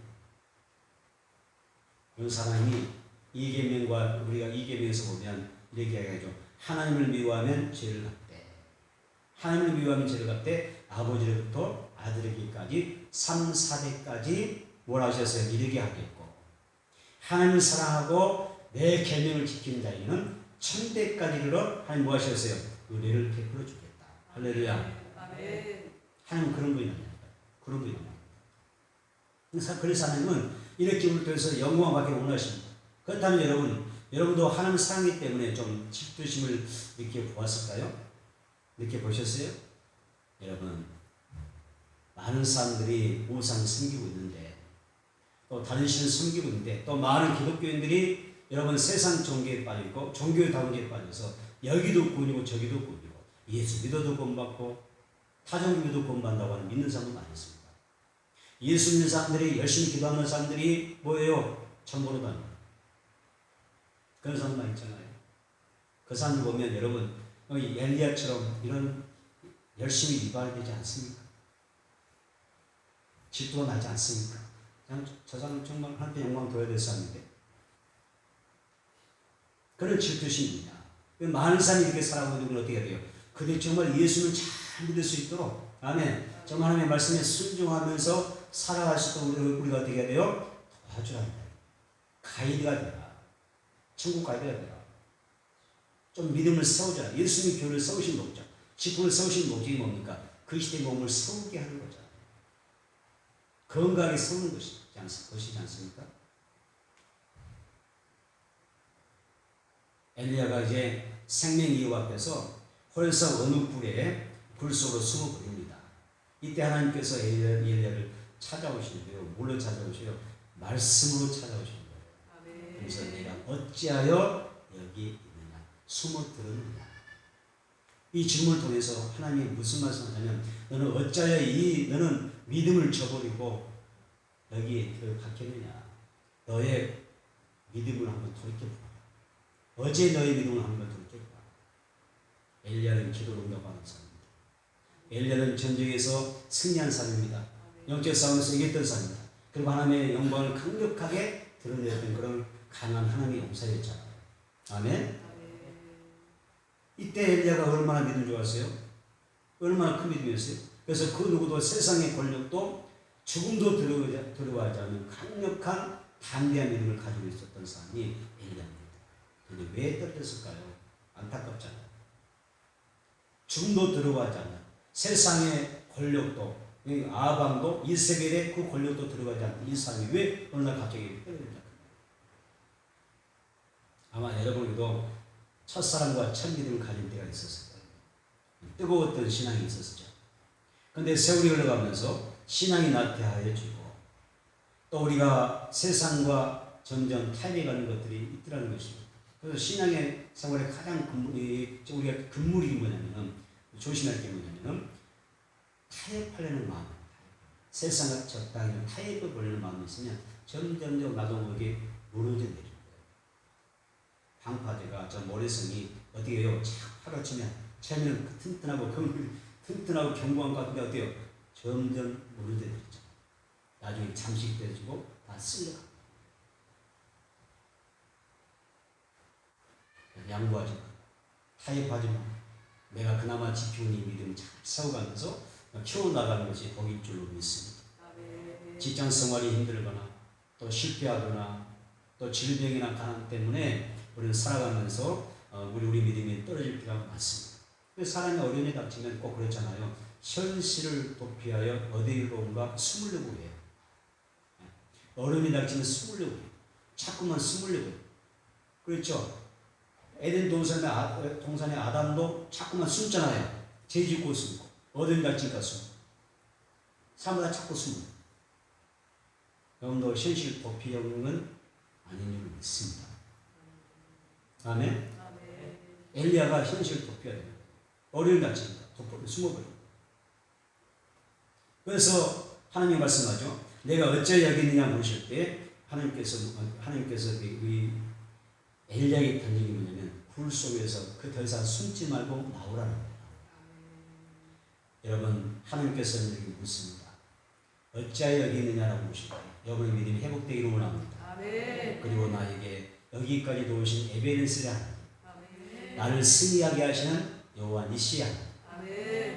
이 사람이 이계명과 우리가 이계명에서 보면 이렇게 해가지고 하나님을 미워하면 죄를 갚되, 하나님을 미워하면 죄를 갚되 아버지로부터 아들에게까지 3, 4대까지 뭐라 하셨어요? 이르게 하겠고, 하나님을 사랑하고 내 계명을 지키는 자에게는 1000대까지 이르러 하나님 뭐 하셨어요? 은혜를 베풀어 주겠다. 할렐루야. 아멘. 하나님은 그런 분이 아닙니다. 그런 분이 아닙니다. 그래서 하나님은 이렇게 우리를 통해서 영광을 받기 원하십니다. 그렇다면 여러분도 하나님 사랑이기 때문에 좀 질투심을 이렇게 보았을까요? 이렇게 보셨어요? 여러분, 많은 사람들이 우상을 섬기고 있는데, 또 다른 신을 섬기고 있는데, 또 많은 기독교인들이 여러분 세상 종교에 빠지고 종교의 다운기에 빠져서 여기도 구원이고 저기도 구원이고 예수 믿어도 구원받고 타종 믿어도 구원받는다고 하는 믿는 사람도 많이 있습니다. 예수 믿는 사람들이, 열심히 기도하는 사람들이 뭐예요? 천국으로 다닙니다. 그런 사람 많이 있잖아요. 그 사람들 보면 여러분 엘리야처럼 이런 열심히 기도해야 되지 않습니까? 질투가 나지 않습니까? 그냥 저 사람 정말 하나님께 영광 둬야 될 사람인데, 그런 질투심입니다. 많은 사람이 이렇게 살아가고 있는 건 어떻게 해야 돼요? 그들이 정말 예수를 잘 믿을 수 있도록, 아멘, 정말 하나님의 말씀에 순종하면서 살아갈 수 있도록 우리가 어떻게 해야 돼요? 도와줘야 돼요. 가이드가 되라. 천국 가이드가 되라. 좀 믿음을 세우자. 예수님이 교회를 세우신 목적, 직분을 세우신 목적이 뭡니까? 그리스도의 몸을 세우게 하는 거잖아요. 건강하게 세우는 것이지 않습니까? 엘리야가 이제 생명이유 앞에서 홀에서 어느 굴에 굴 속으로 숨어버립니다. 이때 하나님께서 엘리야를 찾아오시는데요. 뭘로 찾아오셔요? 말씀으로 찾아오시는 거예요. 아멘. 그래서 내가 어찌하여 여기 있느냐? 숨어들었느냐? 이 질문을 통해서 하나님이 무슨 말씀하냐면, 너는 어찌하여 너는 믿음을 저버리고 여기 박혔느냐? 너의 믿음을 한번 돌이켜보라. 어제 너의 믿음을 한번 돌이켜보라. 엘리야는 기도를 응답하는 사람입니다. 엘리야는 전쟁에서 승리한 사람입니다. 영적 싸움에서 이겼던 사람입니다. 그리고 하나님의 영광을 강력하게 드러냈던 그런 강한 하나님의 용사였잖아요. 아멘. 이때 엘리야가 얼마나 믿음을 좋았어요? 얼마나 큰 믿음이었어요? 그래서 그 누구도 세상의 권력도 죽음도 두려워하지 않는 강력한 담대한 믿음을 가지고 있었던 사람이 엘리야입니다. 그런데 왜 떨어졌을까요? 안타깝잖아요. 죽음도 두려워하지 않는, 세상의 권력도, 아방도, 이세벨의 그 권력도 들어가지 않는 이 사람이 왜 어느 날 갑자기 떨어졌냐? 아마 여러분도 첫사랑과 첫 믿음을 가진 때가 있었을 거예요. 뜨거웠던 신앙이 있었죠. 그런데 세월이 흘러가면서 신앙이 나태해지고, 또 우리가 세상과 점점 타협해가는 것들이 있더라는 것입니다. 그래서 신앙의 생활의 가장 우리가 근물이 뭐냐면, 조심할 게 뭐냐면 타협하려는 마음, 세상과 적당히 타협을 보려는 마음이 있으면 점점점 나도 모르게 무너져 내리는 거예요. 방파제가 저 모래성이 어떻게 해요? 착 파라치면 처음에는 튼튼하고 견고한 것 같은데 어때요? 점점 무너져 내리죠. 나중에 잠식되어지고 다 쓸려갑니다. 양보하지 마. 타협하지 마. 내가 그나마 지키는 이 믿음을 잘 세워가면서 키워나가는 것이 복일 줄로 믿습니다. 직장 생활이 힘들거나 또 실패하거나 또 질병이나 가난 때문에 우리는 살아가면서 우리 믿음이 떨어질 필요가 많습니다. 사람이 어려움이 닥치면 꼭 그렇잖아요. 현실을 도피하여 어디로 온가 숨으려고 해요. 어려움이 닥치면 숨으려고 해요. 자꾸만 숨으려고 해요. 그렇죠? 에덴 동산의 아담도 자꾸만 숨잖아요. 죄 짓고 숨고, 어둠이 닥치니까 숨고. 사람마다 자꾸 숨어요. 여러분도 현실 도피하는 건 아닌 줄 믿습니다. 아멘? 엘리야가 현실을 덮여야 됩니다. 어려운 자체입니다. 숨어버립니다. 그래서 하나님이 말씀하죠. 내가 어찌 여기 있느냐 물으실 때 하나님께서 이 엘리야에게 던진 게 뭐냐면 불 속에서 그 더 이상 숨지 말고 나오라는 거예요. 여러분 하나님께서는 이렇게 묻습니다. 어찌하여 여기 있느냐라고 물으실 때 여러분의 믿음이 회복되기를 원합니다. 그리고 나에게 여기까지 도우신 에베네스의 하나님, 나를 승리하게 하시는 여호와 니시야.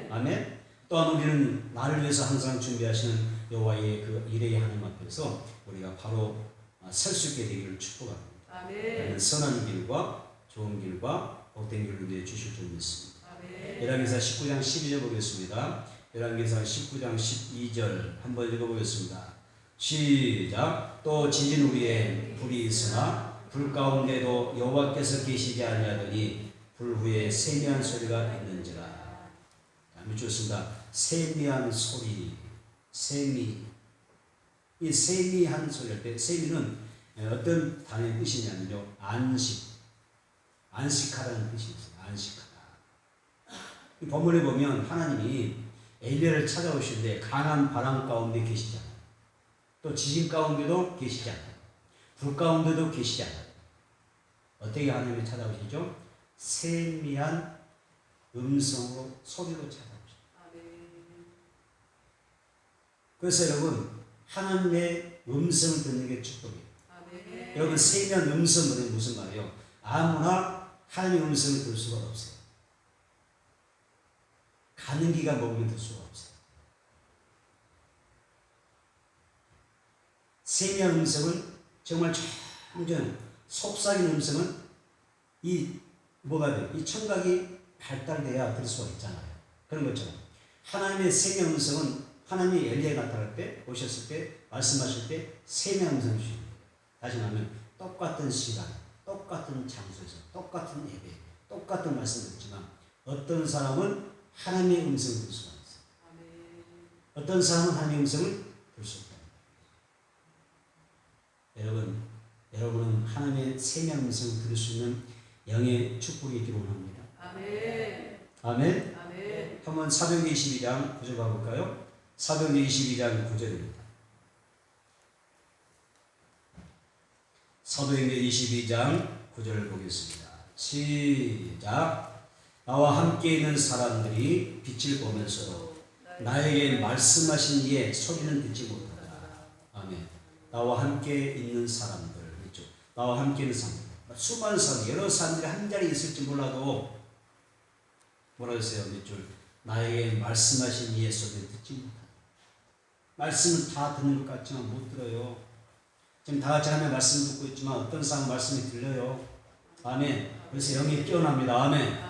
아멘. 또한 우리는 나를 위해서 항상 준비하시는 여호와의 그 일의 하나님 앞에서 우리가 바로 설 수 있게 되기를 축복합니다. 선한 길과 좋은 길과 복된 길을 위해 주실 줄 믿습니다. 열왕기상 19장 12절 보겠습니다. 열왕기상 19장 12절 한번 읽어보겠습니다. 시작. 또 지진 위에 불이 있으나 불 가운데도 여호와께서 계시지 아니하더니 불 후에 세미한 소리가 있는지라. 좋습니다. 세미한 소리, 세미. 이 세미한 소리할 때 세미는 어떤 단어의 뜻이냐면요, 안식하라는 뜻이 있어요. 안식하다. 이 본문에 보면 하나님이 엘리야를 찾아오시는데 강한 바람 가운데 계시지 않아요. 또 지진 가운데도 계시지 않아요. 불 가운데도 계시지 않아요. 어떻게 하나님이 찾아오시죠? 세미한 음성으로 소리로 찾아오시죠. 그래서 여러분 하나님의 음성을 듣는 게 축복이에요. 여러분 세미한 음성은 무슨 말이에요? 아무나 하나님의 음성을 들을 수가 없어요. 가는 기가 먹으면 들 수가 없어요. 세미한 음성을 정말 점점 속삭이는 음성은 뭐가 돼요? 이 청각이 발달돼야 들을 수가 있잖아요. 그런 것처럼 하나님의 세미한 음성은 하나님이 엘리야에 나타날 때, 오셨을 때, 말씀하실 때 세미한 음성을 주십니다. 다시 말하면 똑같은 시간, 똑같은 장소에서 똑같은 예배, 똑같은 말씀을 듣지만 어떤 사람은 하나님의 음성을 들을 수가 있어요. 어떤 사람은 하나님의 음성을 들을 수 없다. 여러분은 하나님의 세미한 음성을 들을 수 있는 영의 축복이 있기를 원합니다. 아멘. 한번 사도행전 22장 9절 가볼까요? 사도행전 22장 9절입니다. 사도행전 22장 9절을 보겠습니다. 시작. 나와 함께 있는 사람들이 빛을 보면서도 나에게 말씀하신 이에 소리는 듣지 못하더라. 아멘. 나와 함께 있는 사람들, 그렇죠? 나와 함께 있는 사람들, 수많은 사람, 여러 사람들이 한 자리에 있을지 몰라도 뭐라 했어요? 몇 줄? 나에게 말씀하신 이의 소리를 듣지 못하더라. 말씀은 다 듣는 것 같지만 못 들어요. 지금 다 같이 하나님의 말씀 듣고 있지만 어떤 사람 말씀이 들려요. 아멘. 그래서 영이 깨어납니다. 아멘.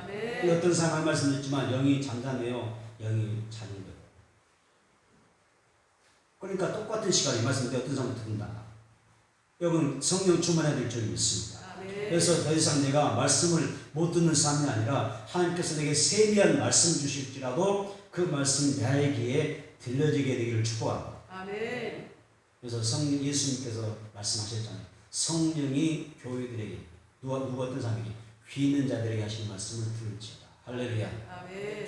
어떤 사람의 말씀 듣지만 영이 잠잠해요. 영이 자는 거예요. 그러니까 똑같은 시간에 말씀인데 어떤 사람은 듣는다. 여러분 성령 충만해야 될 줄 믿습니다. 그래서 더 이상 내가 말씀을 못 듣는 사람이 아니라 하나님께서 내게 세미한 말씀 주실지라도 그 말씀이 나의 귀에 들려지게 되기를 축복합니다. 그래서 예수님께서 말씀하셨잖아요. 성령이 교회들에게 누가 어떤 사람에게 귀 있는 자들에게 하시는 말씀을 들을지어다. 할렐루야.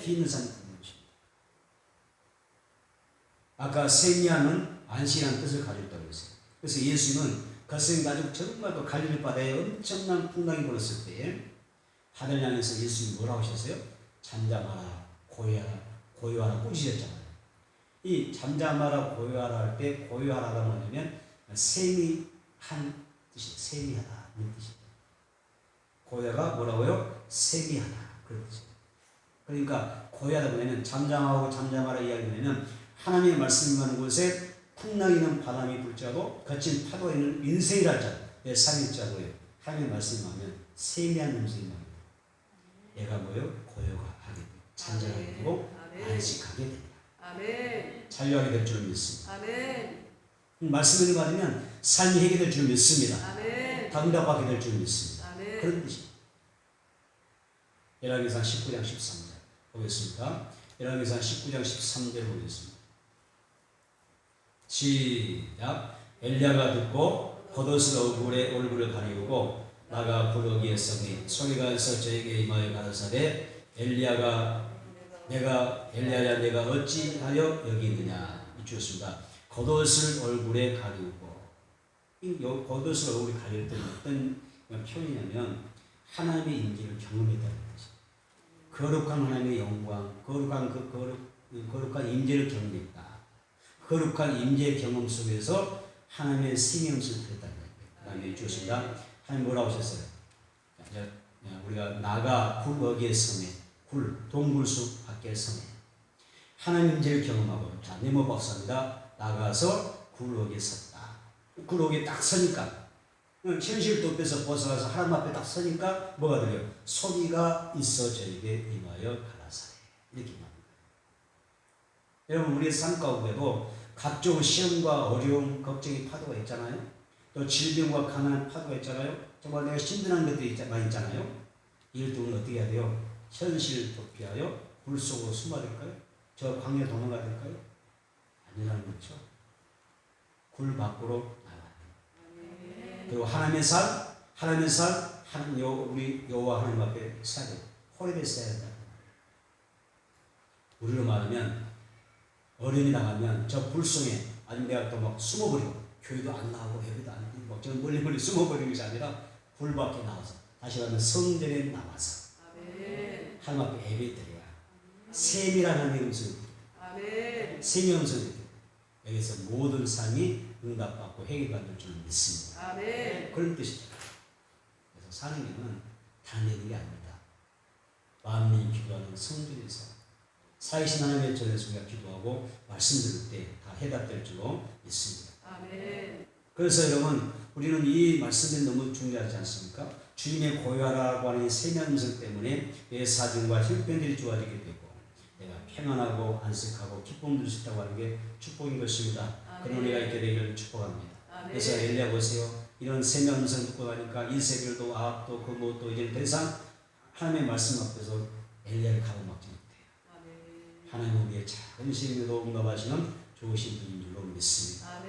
귀 있는 사람이 듣는 것입니다. 아까 세미야는 안식이라는 뜻을 가지고 있다고 했어요. 그래서 예수님은 겉생 가지고 정말 갈릴리 바다에 엄청난 풍랑이 불었을 때 하늘 향해서 예수님이 뭐라고 하셨어요? 잠잠하라, 고요하라 꾸짖으셨잖아요. 이 잠잠하라, 고요하라 할 때 고요하라가 뭐냐면 세미한 뜻이에요. 세미하다는 뜻이에요. 고요가 뭐라고요? 세미하다. 그런 뜻이에요. 그러니까 고요하다 뭐냐면 잠잠하고 잠잠하라 이야기하면 하나님의 말씀이 임하는 곳에 풍랑이 있는 바람이 불지라도 거친 파도가 있는 인생이랄지라도 내 삶일지라도 하나님의 말씀이 임하면 세미한 음성이 임합니다. 얘가 뭐요? 고요가 하게 되고 잔잔하게 되고 안식하게 됩니다. 자유하게 될 줄 믿습니다. 말씀을 받으면 삶이 해결될 줄 믿습니다. 응답하게 될 줄 믿습니다. 그런 뜻입니다. 열왕기상 19장 13절 보겠습니다. 열왕기상 19장 13절 보겠습니다. 시작. 엘리야가 듣고 겉옷으로 얼굴을 가리우고 나가 부르기에 성이 소리가 있어 저에게 임하여 가라사대 엘리야야 내가 어찌하여 여기 있느냐. 이 주었습니다. 겉옷을 얼굴에 가리우고, 이 겉옷을 얼굴에 가릴 때는 어떤 표현이냐면 하나님의 임재를 경험했다는 거죠. 거룩한 하나님의 영광, 거룩한 임재를 경험했다. 거룩한 임재 경험 속에서 하나님의 생명을 들었다는 거예요. 그 다음에 주었습니다. 하나님 뭐라고 하셨어요? 우리가 나가 굴어기의 섬에, 동굴숲 밖의 섬에 하나님 임재를 경험하고, 자, 네모 박사입니다. 나가서 굴어기에 섰다. 굴어기에 딱 서니까, 현실 도피에서 벗어나서 하나님 앞에 딱 서니까 뭐가 들려요? 소리가 있어 저에게 임하여 가라사대. 이렇게 말합니다. 여러분, 우리의 삶 가운데도 각종 시험과 어려움, 걱정의 파도가 있잖아요. 또 질병과 가난한 파도가 있잖아요. 정말 내가 힘든 것들이 많이 있잖아요. 이럴 때 우리는 어떻게 해야 돼요? 현실 도피하여 굴 속으로 숨어야 될까요? 저 광야 도망가야 될까요? 아니라는 거죠. 굴 밖으로 나가야 돼요. 그리고 하나님의 삶, 우리 여호와 하나님 앞에 서야 돼요. 호렙에 서야 된다. 우리로 말하면 어른이 나가면 저 불송에, 아니면 내가 또 막 숨어버리고 교회도 안 나오고 예배도 안 드리고 막 저 멀리 숨어버리는 것이 아니라 불 밖에 나와서, 다시 말하면 성전에 나와서 하나님 앞에 예배 드려야 세밀한 하나님의 음성을 들어요. 세밀한 음성을 들어요. 여기서 모든 삶이 응답받고 해결받을 줄 믿습니다. 그런 뜻이죠. 그래서 사는 길은 다른 일이 아닙니다. 만민이 기도하는 성전에서 살아계신 하나님의 전에서 우리가 기도하고 말씀 들을 때 다 해답될 줄로 믿습니다. 그래서 여러분, 우리는 이 말씀이 너무 중요하지 않습니까? 주님의 고요하라고 하는 이 세밀한 음성 때문에 내 사정과 형편들이 좋아지게 되고, 내가 평안하고 안식하고 기쁨 누릴 수 있다고 하는 게 축복인 것입니다. 그런 우리가 있게 되기를 축복합니다. 그래서 엘리야 보세요. 이런 세밀한 음성 듣고 나니까 이세벨도 아합도 그것도 이제 더 이상 하나님의 말씀 앞에서 엘리야를 가로막지 못해요. 하나님 우리의 작은 시험에도 응답하시는 좋으신 분인 줄로 믿습니다.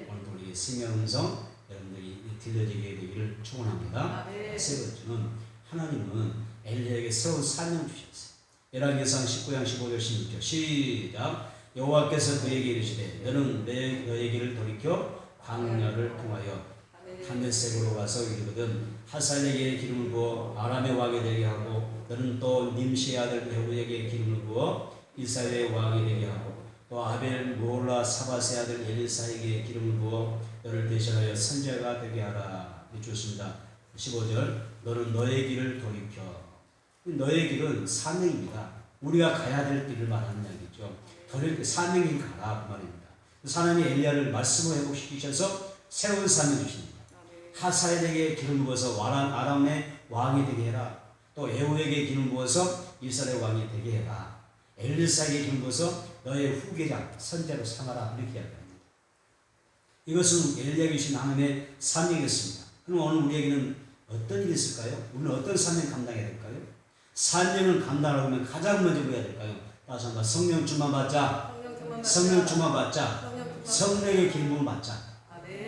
오늘도 우리의 세밀한 음성 여러분들이 들려지게 되기를 축원합니다. 세 번째는 하나님은 엘리야에게 새로운 사명 주셨어요. 열왕기상 19장 15절 16절 시작. 여호와께서 그에게 이르시되 너는 너의 길을 돌이켜 광야를 통하여 다메섹으로 가서 이르거든 하살에게 기름을 부어 아람의 왕이 되게 하고, 너는 또 님시의 아들 여호에게 기름을 부어 이스라엘의 왕이 되게 하고, 또 아벨 모홀라 사바스의 아들 엘리사에게 기름을 부어 너를 대신하여 선지자가 되게 하라. 좋습니다. 15절 너는 너의 길을 돌이켜. 너의 길은 사명입니다. 우리가 가야 될 길을 말하는 이야기죠. 돌이켜 사명이 가라 그 말입니다. 하나님이 엘리야를 말씀으로 회복시키셔서 새로운 사명을 주십니다. 하사엘에게 기름 부어서 아람의 왕이 되게 해라. 또 에후에게 기름 부어서 이스라엘 왕이 되게 해라. 엘리사에게 기름 부어서 너의 후계자 선자로 삼아라. 이렇게 이야기합니다. 이것은 엘리야에게 주신 하나님의 사명이었습니다. 그럼 오늘 우리에게는 어떤 일이 있을까요? 우리는 어떤 사명 감당해야 될까요? 사명을 감당하려면 가장 먼저 뭐 해야 될까요? 다시 한번 성령 충만 받자. 성령 충만 받자. 성령의 기름을 받자.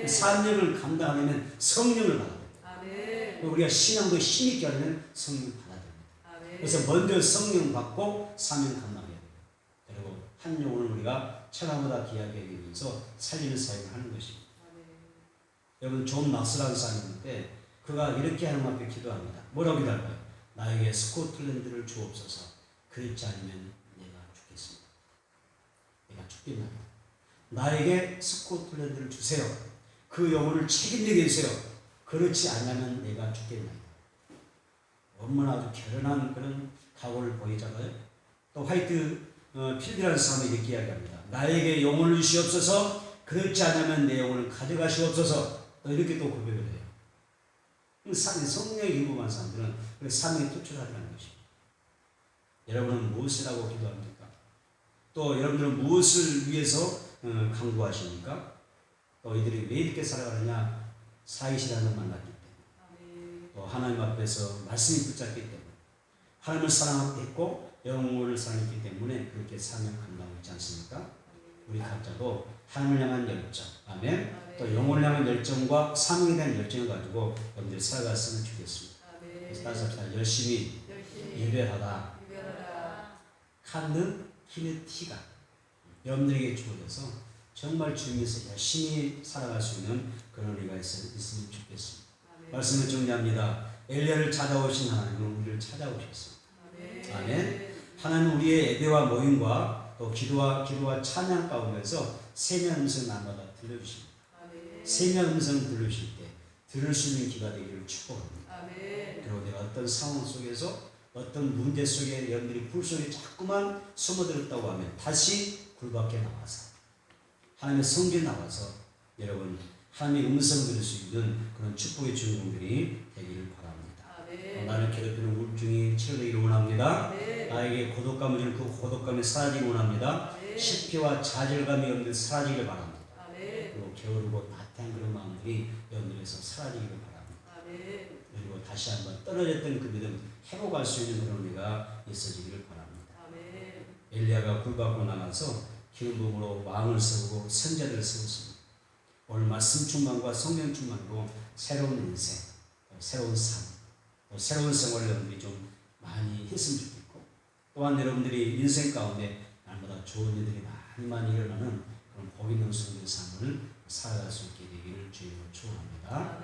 사명을 감당하려면 성령을 받아야 됩니다. 우리가 신앙도 힘있게 하려면 성령을 받아야 됩니다. 그래서 먼저 성령 받고 사명 감당해야 됩니다. 그리고 한 영혼을 우리가 천하보다 귀하게 여기면서 살리는 사역을 하는 것입니다. 여러분, 존 낙스라는 사람이 있는데 그가 이렇게 하나님 앞에 기도합니다. 뭐라고 기도할까요? 나에게 스코틀랜드를 주옵소서. 그렇지 않으면 내가 죽겠습니다. 내가 죽겠나요? 나에게 스코틀랜드를 주세요. 그 영혼을 책임지게 해주세요. 그렇지 않으면 내가 죽겠나요? 얼마나 아주 결연한 그런 각오를 보이잖아요. 또 화이트 필드라는 사람이 이렇게 이야기합니다. 나에게 영혼을 주시옵소서. 그렇지 않으면 내 영혼을 가져가시옵소서. 또 이렇게 또 고백을 해요. 성령의 기부한 사람들은 그 사명에 투철하라는 것입니다. 여러분은 무엇이라고 기도합니까? 또 여러분들은 무엇을 위해서 강구하십니까? 또 이들이 왜 이렇게 살아가느냐? 사이시라는 만났기 때문에, 또 하나님 앞에서 말씀이 붙잡기 때문에, 하나님을 사랑했고 영혼을 사랑했기 때문에 그렇게 사명 감당하고 있지 않습니까? 우리 각자도 하나님을 향한 열정, 아멘. 아멘. 또 영혼을 향한 열정과 사명에 대한 열정을 가지고 여러분들이 살아갔으면 좋겠습니다. 그래서 다시 합시다. 열심히 예배하다 칸느 키네티가 여러분들에게 주어져서 정말 주님께서 열심히 살아갈 수 있는 그런 우리가 있으면 좋겠습니다. 말씀을 정리합니다. 엘리야를 찾아오신 하나님은 우리를 찾아오셨습니다. 아멘. 하나님은 우리의 예배와 모임과 또 기도와 찬양 가운데서 세미한 음성 날마다 들려주십니다. 세미한 음성 들려주실 때 들을 수 있는 귀가 되기를 축복합니다. 그리고 내가 어떤 상황 속에서 어떤 문제 속에 여러분들이 불 속에 자꾸만 숨어들었다고 하면 다시 굴 밖에 나와서 하나님의 성전에 나와서 여러분 하나님의 음성을 들을 수 있는 그런 축복의 주인공들이 되기를 바랍니다. 나를 괴롭히는 우울증이 치료되기를 원합니다. 나에게 고독감을 주는 그 고독감이 사라지기를 원합니다. 실패와 좌절감이 여러분들 사라지기를 바랍니다. 그리고 게으르고 나태한 그런 마음들이 여러분들에서 사라지기를 바랍니다. 그리고 다시 한번 떨어졌던 그 믿음 회복할 수 있는 그런 우리가 있어지기를 바랍니다. 엘리야가 굴 밖으로 나가서 기름 부음으로 왕을 세우고 선자들을 세웠습니다. 오늘 말씀 충만과 성령 충만으로 새로운 인생, 새로운 삶, 새로운 생활을 여러분들이 좀 많이 했으면 좋겠고 또한 여러분들이 인생 가운데 날마다 좋은 일들이 많이 일어나는 그런 복 있는 성도의 삶을 살아갈 수 있게 되기를 주님으로 축원합니다.